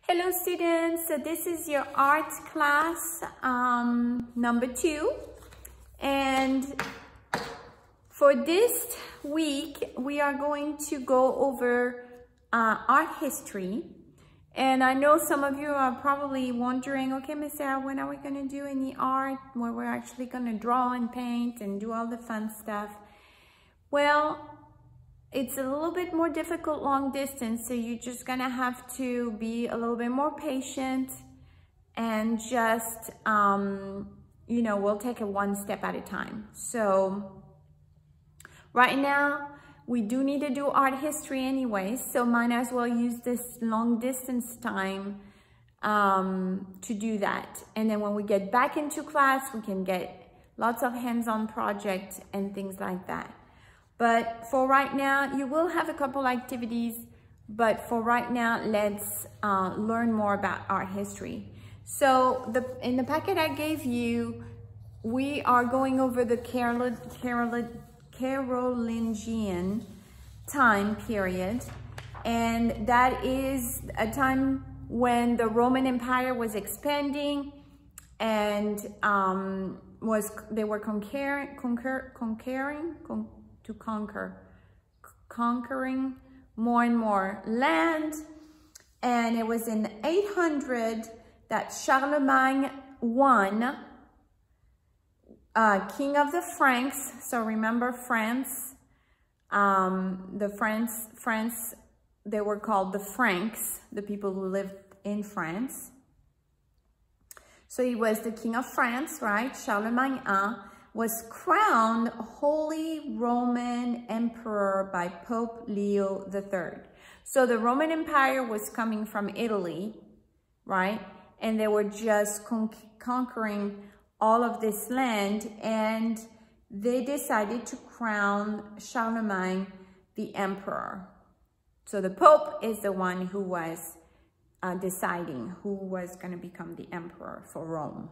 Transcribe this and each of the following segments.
Hello students, so this is your art class number 2, and for this week we are going to go over art history. And I know some of you are probably wondering, okay, Miss Sarah, when are we going to do any art where we're actually going to draw and paint and do all the fun stuff? Well, it's a little bit more difficult long distance, so you're just gonna have to be a little bit more patient and just, we'll take it one step at a time. So right now, we do need to do art history anyway, so might as well use this long distance time to do that. And then when we get back into class, we can get lots of hands-on projects and things like that. But for right now, you will have a couple activities, but for right now, let's learn more about art history. So in the packet I gave you, we are going over the Carolingian time period, and that is a time when the Roman Empire was expanding and they were conquering more and more land. And it was in 800 that Charlemagne won, king of the Franks. So remember France, France, they were called the Franks, the people who lived in France. So he was the king of France, right? Charlemagne I was crowned Holy Roman Emperor by Pope Leo III. So the Roman Empire was coming from Italy, right? And they were just conquering all of this land, and they decided to crown Charlemagne the emperor. So the Pope is the one who was deciding who was going to become the emperor for Rome.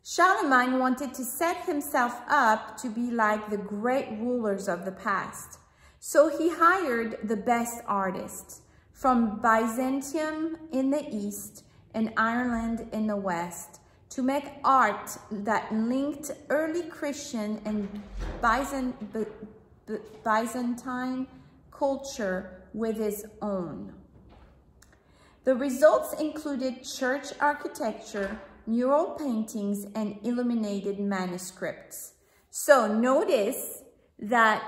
Charlemagne wanted to set himself up to be like the great rulers of the past. So he hired the best artists from Byzantium in the east and Ireland in the west to make art that linked early Christian and Byzantine culture with his own. The results included church architecture, mural paintings, and illuminated manuscripts. So notice that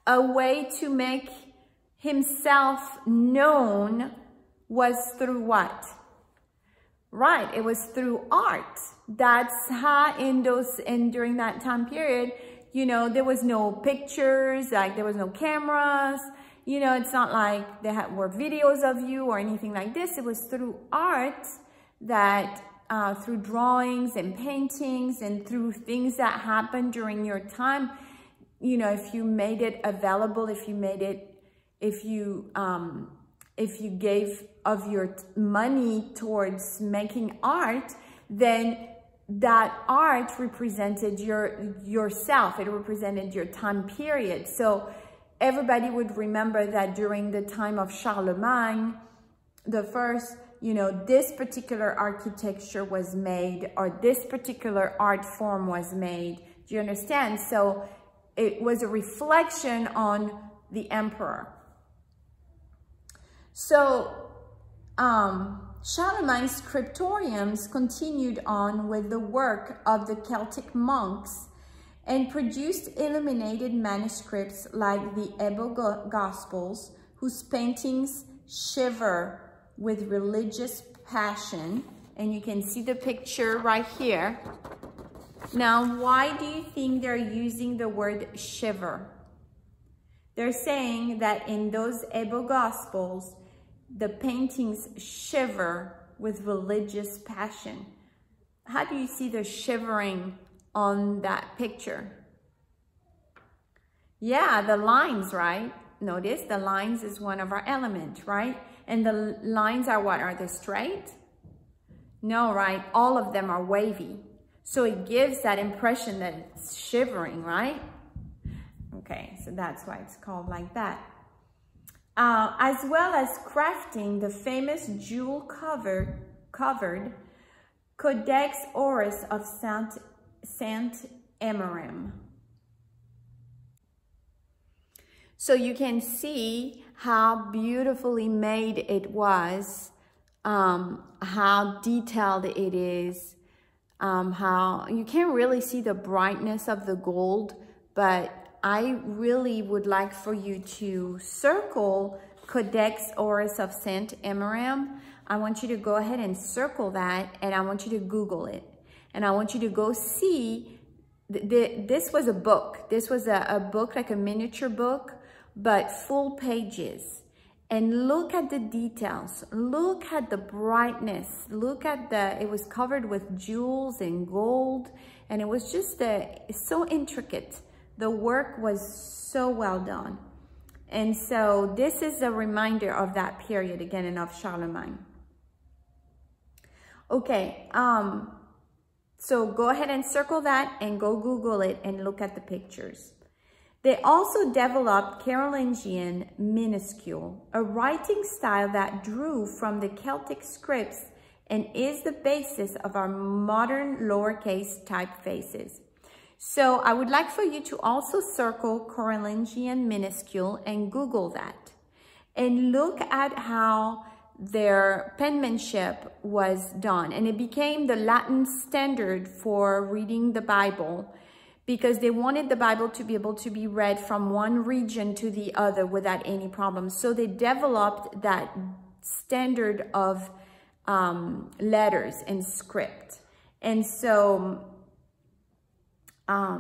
a way to make himself known was through what? Right, it was through art. That's how during that time period, there was no pictures, like there was no cameras, it's not like there were videos of you or anything like this. It was through art that through drawings and paintings and through things that happened during your time, if you made it available, if you gave of your money towards making art, then that art represented yourself. It represented your time period. So everybody would remember that during the time of Charlemagne, the first, this particular architecture was made, or this particular art form was made. Do you understand? So it was a reflection on the emperor. So Charlemagne's scriptoriums continued on with the work of the Celtic monks and produced illuminated manuscripts like the Ebbo Gospels, whose paintings shiver with religious passion. And you can see the picture right here. Now, why do you think they're using the word shiver? They're saying that in those Ebbo Gospels, the paintings shiver with religious passion. How do you see the shivering on that picture? Yeah, the lines, right? Notice the lines is one of our elements, right? And the lines are what? Are they straight? No, right? All of them are wavy. So it gives that impression that it's shivering, right? Okay, so that's why it's called like that. as well as crafting the famous jewel-covered Codex Aureus of Saint Emmeram. So you can see how beautifully made it was, how detailed it is, how you can't really see the brightness of the gold, but I really would like for you to circle Codex Aureus of Saint Emmeram. I want you to go ahead and circle that, and I want you to Google it. And I want you to go see, this was a book. This was a book, like a miniature book, but full pages. And look at the details. Look at the brightness. Look at it was covered with jewels and gold. And it was just so intricate. The work was so well done. And so this is a reminder of that period again, and of Charlemagne. Okay, so go ahead and circle that and go Google it and look at the pictures. They also developed Carolingian minuscule, a writing style that drew from the Celtic scripts and is the basis of our modern lowercase typefaces. So I would like for you to also circle Carolingian minuscule and Google that. And look at how their penmanship was done. And it became the Latin standard for reading the Bible, because they wanted the Bible to be able to be read from one region to the other without any problem. So they developed that standard of letters and script. And so I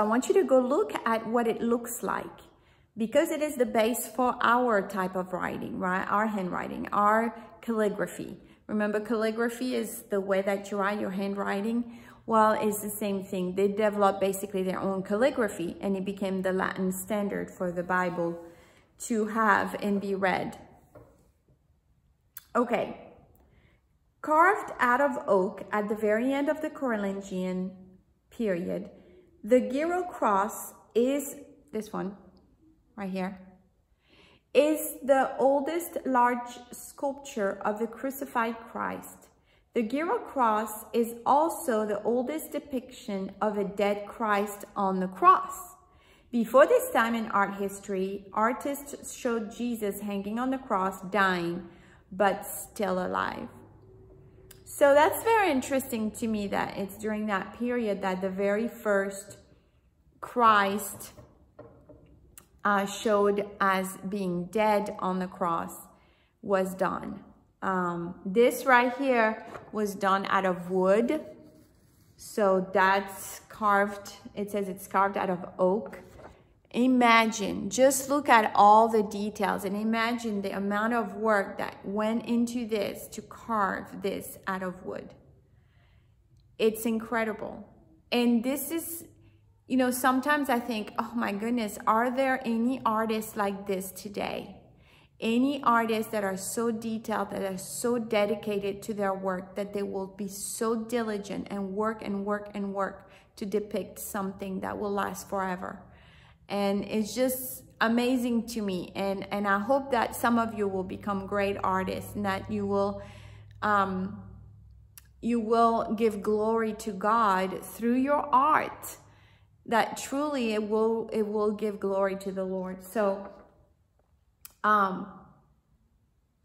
want you to go look at what it looks like, because it is the base for our type of writing, right? Our handwriting, our calligraphy. Remember, calligraphy is the way that you write your handwriting. Well, it's the same thing. They developed basically their own calligraphy, and it became the Latin standard for the Bible to have and be read. Okay. Carved out of oak at the very end of the Carolingian period, the Gyro cross is this one right here, is the oldest large sculpture of the crucified Christ. The Gyro cross is also the oldest depiction of a dead Christ on the cross. Before this time in art history, artists showed Jesus hanging on the cross, dying, but still alive. So that's very interesting to me, that it's during that period that the very first Christ showed as being dead on the cross was done. This right here was done out of wood. So that's carved, it says it's carved out of oak. Imagine, just look at all the details and imagine the amount of work that went into this to carve this out of wood. It's incredible. And this is, you know, sometimes I think, oh my goodness, are there any artists like this today? Any artists that are so detailed, that are so dedicated to their work, that they will be so diligent and work and work and work to depict something that will last forever. And it's just amazing to me. And I hope that some of you will become great artists, and that you will give glory to God through your art, that truly it will give glory to the Lord. So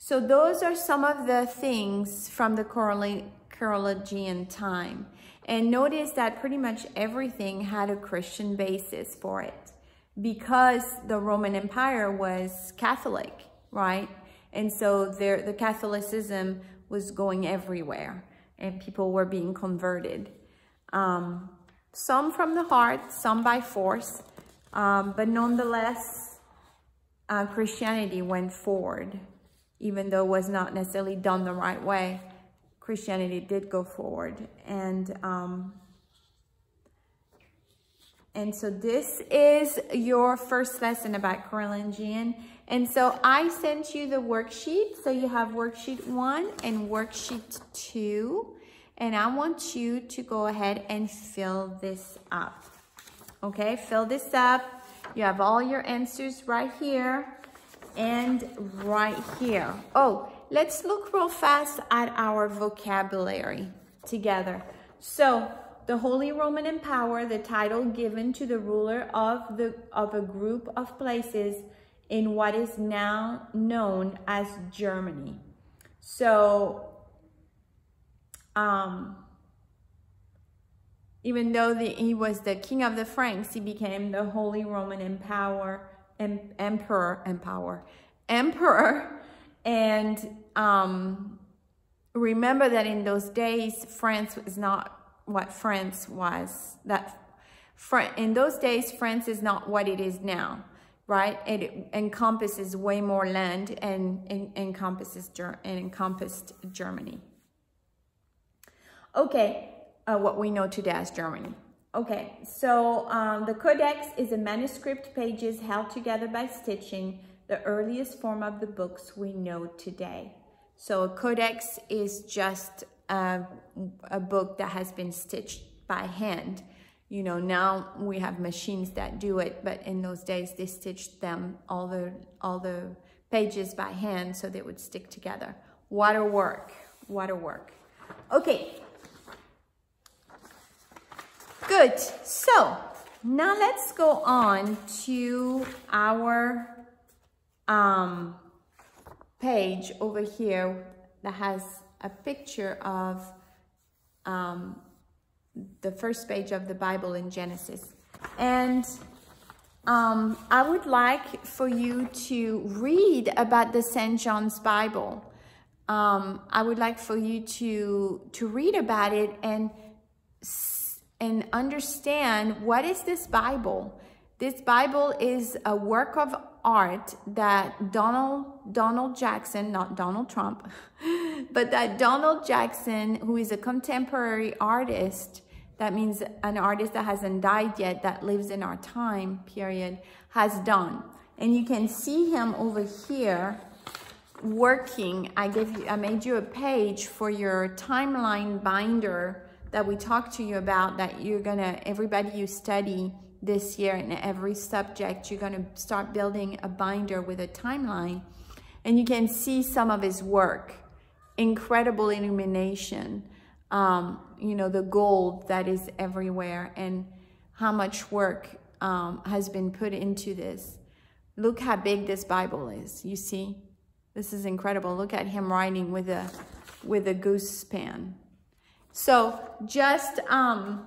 those are some of the things from the Carolingian time. And notice that pretty much everything had a Christian basis for it, because the Roman Empire was Catholic, right? And so the Catholicism was going everywhere, and people were being converted. Some from the heart, some by force, but nonetheless, Christianity went forward. Even though it was not necessarily done the right way, Christianity did go forward. And so this is your first lesson about Carolingian. And so I sent you the worksheet. So you have worksheet 1 and worksheet 2. And I want you to go ahead and fill this up. Okay, fill this up. You have all your answers right here. and right here. Oh, let's look real fast at our vocabulary together. So, the Holy Roman Empire, the title given to the ruler of a group of places in what is now known as Germany. So, even though he was the king of the Franks, he became the Holy Roman Emperor. And remember that in those days, France was not what France was. In those days, France is not what it is now, right? It encompasses way more land and encompassed Germany. Okay, what we know today as Germany. Okay, so the Codex is a manuscript pages held together by stitching, the earliest form of the books we know today. So a codex is just a book that has been stitched by hand. You know, now we have machines that do it, but in those days they stitched them, all the pages by hand, so they would stick together. What a work, what a work. Okay. Good, so now let's go on to our page over here that has a picture of the first page of the Bible in Genesis. And I would like for you to read about the St. John's Bible. I would like for you to read about it and understand what is this Bible. This Bible is a work of art that Donald Jackson, not Donald Trump, but that Donald Jackson, who is a contemporary artist, that means an artist that hasn't died yet, that lives in our time period, has done. And you can see him over here working. I made you a page for your timeline binder that we talked to you about, that everybody you study this year in every subject, you're gonna start building a binder with a timeline. And you can see some of his work. Incredible illumination. You know, the gold that is everywhere and how much work has been put into this. Look how big this Bible is, you see? This is incredible. Look at him writing with a goose span. So just go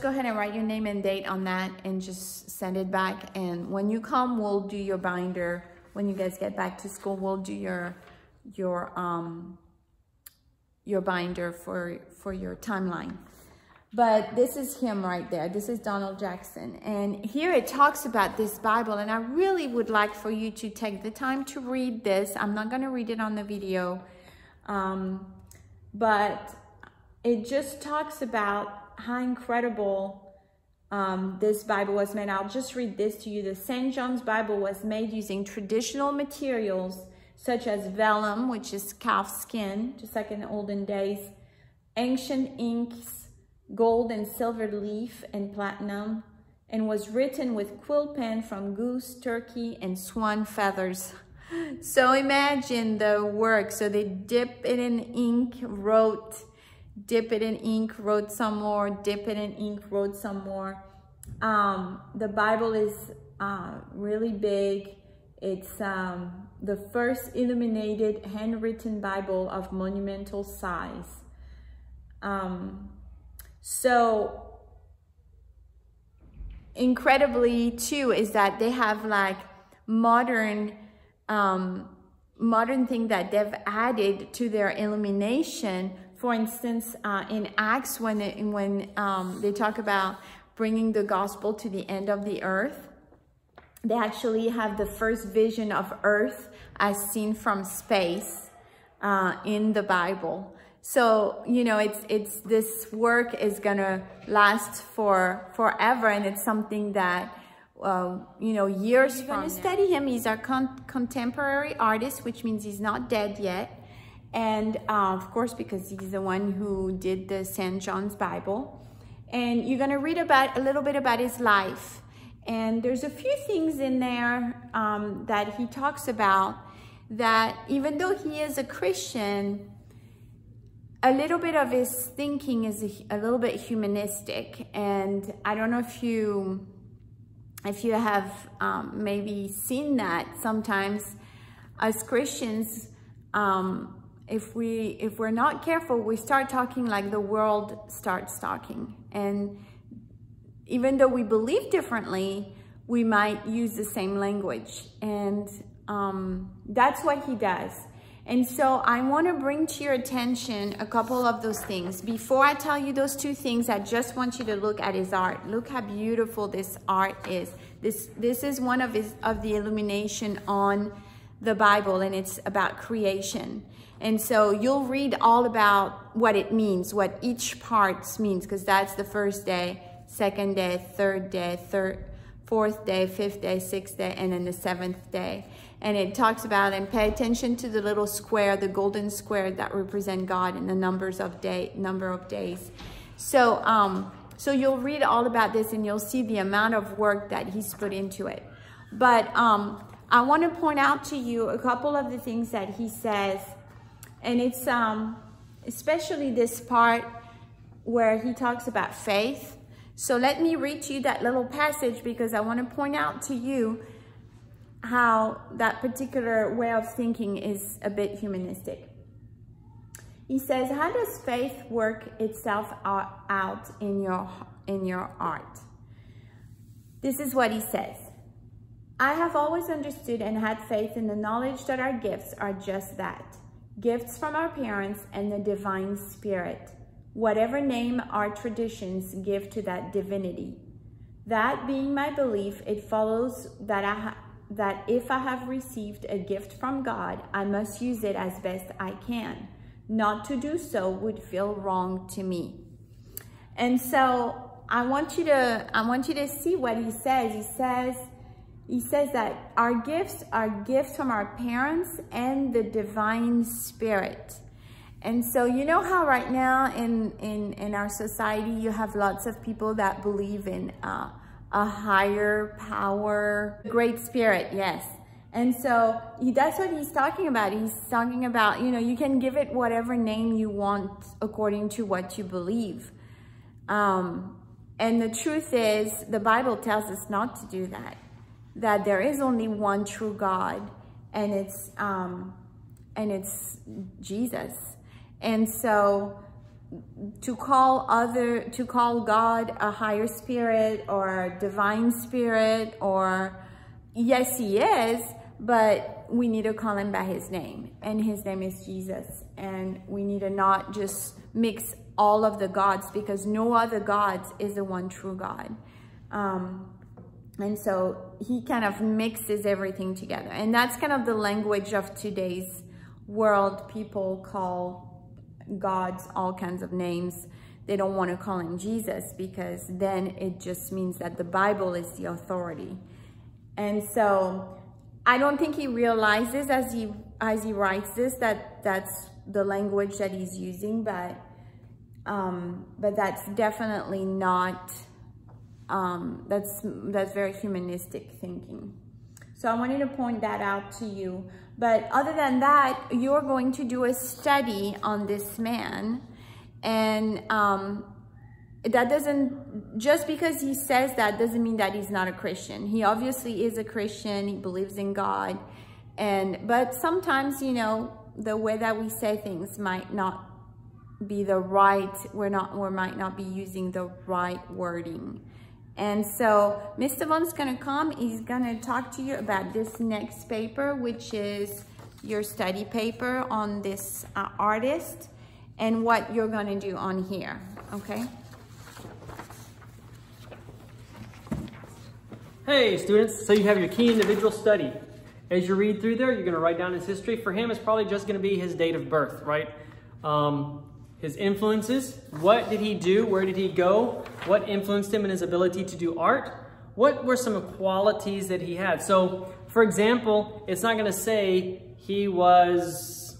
ahead and write your name and date on that and just send it back. And when you come, we'll do your binder. When you guys get back to school, we'll do your binder for your timeline. But this is him right there. This is Donald Jackson. And here it talks about this Bible. And I really would like for you to take the time to read this. I'm not going to read it on the video. But it just talks about how incredible this Bible was made. I'll just read this to you. The St. John's Bible was made using traditional materials such as vellum, which is calf skin, just like in the olden days, ancient inks, gold and silver leaf, and platinum, and was written with quill pen from goose, turkey, and swan feathers. So imagine the work. So they dip it in ink, dip it in ink, wrote some more, dip it in ink, wrote some more. The Bible is really big. It's the first illuminated handwritten Bible of monumental size. So incredibly too is that they have like modern thing that they've added to their illumination. For instance, in Acts, when they talk about bringing the gospel to the end of the earth, they actually have the first vision of earth as seen from space in the Bible. So, you know, it's this work is gonna last forever, and it's something that you know, years from now. You're gonna study him. He's our contemporary artist, which means he's not dead yet. And of course, because he's the one who did the St. John's Bible. And you're gonna read a little bit about his life. And there's a few things in there that he talks about that even though he is a Christian, a little bit of his thinking is a little bit humanistic. And I don't know if you have maybe seen that sometimes as Christians, if we're not careful, we start talking like the world starts talking. And even though we believe differently, we might use the same language. And that's what he does. And so I want to bring to your attention a couple of those things. Before I tell you those two things, I just want you to look at his art. Look how beautiful this art is. This is one of the illumination on the Bible, and it's about creation. And so you'll read all about what it means, what each part means, because that's the first day, second day, third day, fourth day, fifth day, sixth day, and then the seventh day. And it talks about, and pay attention to the little square, the golden square that represent God and the number of days. So, so you'll read all about this and you'll see the amount of work that he's put into it. But I want to point out to you a couple of the things that he says. And it's especially this part where he talks about faith. So let me read to you that little passage because I want to point out to you how that particular way of thinking is a bit humanistic. He says, how does faith work itself out in your art? This is what he says. I have always understood and had faith in the knowledge that our gifts are just that. Gifts from our parents and the divine spirit. Whatever name our traditions give to that divinity. That being my belief, it follows that if I have received a gift from God, I must use it as best I can. Not to do so would feel wrong to me. And so I want you to see what he says. He says that our gifts are gifts from our parents and the divine spirit. And so you know how right now in our society you have lots of people that believe in a higher power, great spirit, yes. And so that's what he's talking about. He's talking about, you know, you can give it whatever name you want according to what you believe. And the truth is, the Bible tells us not to do that. That there is only one true God, and it's Jesus. And so to call God a higher spirit or a divine spirit, or yes, he is, but we need to call him by his name, and his name is Jesus. And we need to not just mix all of the gods, because no other gods is the one true God. And so he kind of mixes everything together. And that's kind of the language of today's world. People call gods all kinds of names. They don't want to call him Jesus, because then it just means that the Bible is the authority. And so I don't think he realizes as he writes this that that's the language that he's using, but that's definitely not, that's very humanistic thinking. So I wanted to point that out to you. But other than that, you're going to do a study on this man. And that doesn't, just because he says that doesn't mean that he's not a Christian. He obviously is a Christian. He believes in God. But sometimes, you know, the way that we say things might not be the right, we might not be using the right wording. And so Mr. Vaughn's gonna come, he's gonna talk to you about this next paper, which is your study paper on this artist and what you're gonna do on here, okay? Hey students, so you have your key individual study. As you read through there, you're gonna write down his history. For him, it's probably just gonna be his date of birth, right? His influences, what did he do, where did he go, what influenced him in his ability to do art, what were some qualities that he had. So, for example, it's not gonna say he was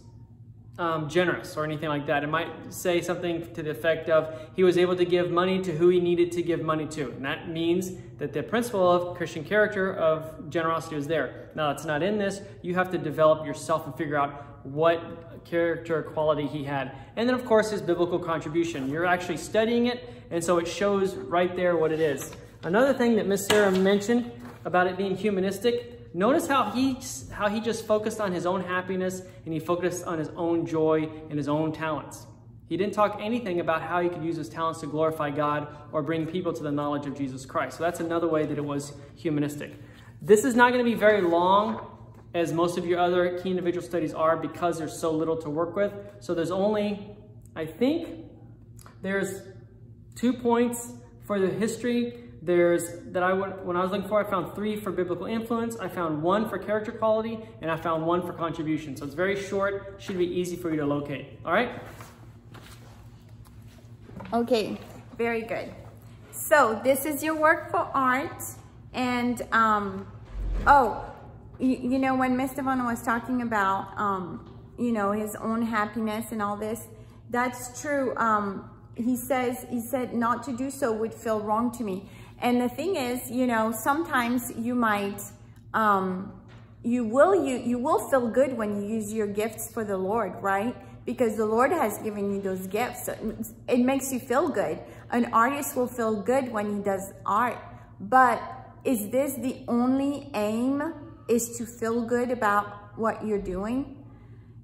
generous or anything like that. It might say something to the effect of he was able to give money to who he needed to give money to. And that means that the principle of Christian character of generosity was there. Now, it's not in this. You have to develop yourself and figure out what character quality he had. And then, of course, his biblical contribution. You're actually studying it, and so it shows right there what it is. Another thing that Miss Sarah mentioned about it being humanistic, notice how he just focused on his own happiness and he focused on his own joy and his own talents. He didn't talk anything about how he could use his talents to glorify God or bring people to the knowledge of Jesus Christ. So that's another way that it was humanistic. This is not going to be very long, as most of your other key individual studies are, because there's so little to work with. So there's only, I think, there's 2 points for the history. When I was looking for, I found 3 for biblical influence, I found 1 for character quality, and I found 1 for contribution. So it's very short, should be easy for you to locate. All right? Okay, very good. So this is your work for art. And, you know, when Ms. Stefano was talking about, you know, his own happiness and all this, that's true. He said not to do so would feel wrong to me. And the thing is, you know, sometimes you might, you will feel good when you use your gifts for the Lord, right? Because the Lord has given you those gifts. It makes you feel good. An artist will feel good when he does art. But is this the only aim, is to feel good about what you're doing?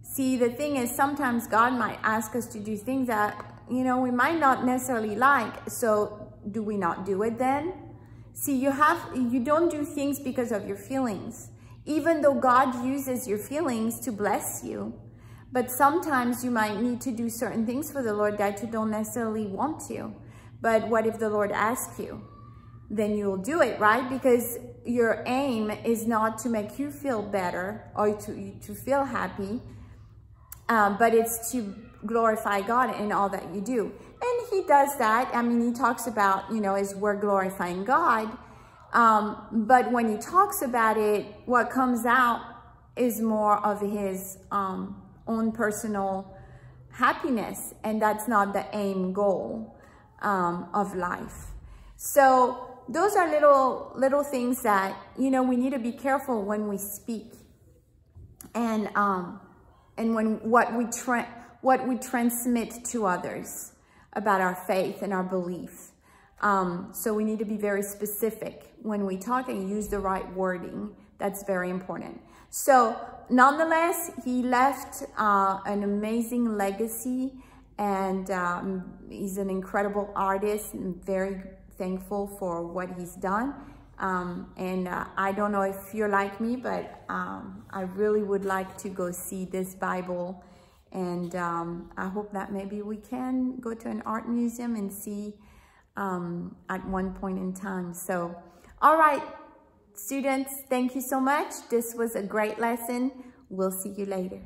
See, the thing is, sometimes God might ask us to do things that, you know, we might not necessarily like. So do we not do it then? See, you don't do things because of your feelings, even though God uses your feelings to bless you. But sometimes you might need to do certain things for the Lord that you don't necessarily want to. But what if the Lord asks you? Then you'll do it, right? Because your aim is not to make you feel better or to feel happy, but it's to glorify God in all that you do. And he does that. I mean, he talks about, you know, as we're glorifying God. But when he talks about it, what comes out is more of his own personal happiness. And that's not the aim goal of life. So those are little things that, you know, we need to be careful when we speak. And when what we transmit to others about our faith and our belief. So we need to be very specific when we talk and use the right wording. That's very important. So nonetheless, he left an amazing legacy, and he's an incredible artist, and very thankful for what he's done. I don't know if you're like me, but I really would like to go see this Bible. And I hope that maybe we can go to an art museum and see at one point in time. So, all right, students, thank you so much. This was a great lesson. We'll see you later.